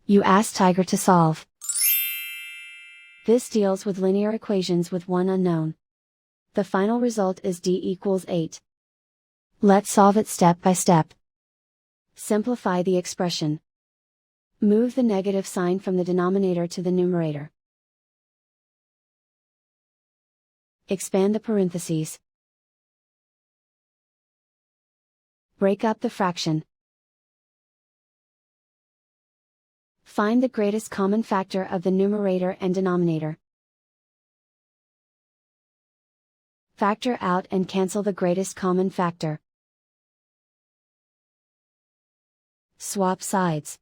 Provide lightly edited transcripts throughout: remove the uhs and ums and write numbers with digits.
You ask Tiger to solve. This deals with linear equations with one unknown. The final result is d equals 8. Let's solve it step by step. Simplify the expression. Move the negative sign from the denominator to the numerator. Expand the parentheses. Break up the fraction. Find the greatest common factor of the numerator and denominator. Factor out and cancel the greatest common factor. Swap sides.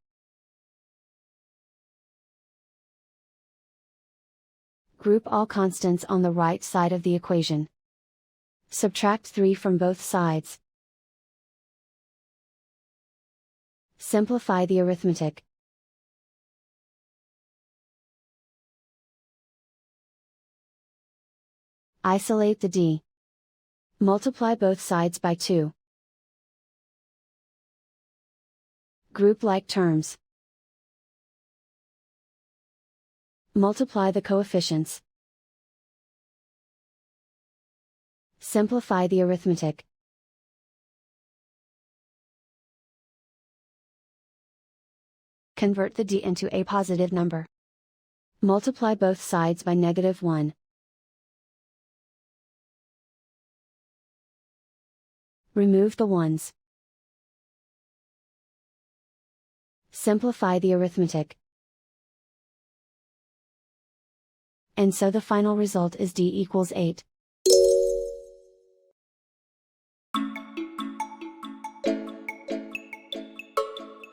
Group all constants on the right side of the equation. Subtract 3 from both sides. Simplify the arithmetic. Isolate the d. Multiply both sides by 2. Group like terms. Multiply the coefficients. Simplify the arithmetic. Convert the d into a positive number. Multiply both sides by -1. Remove the ones. Simplify the arithmetic. And so the final result is d equals 8.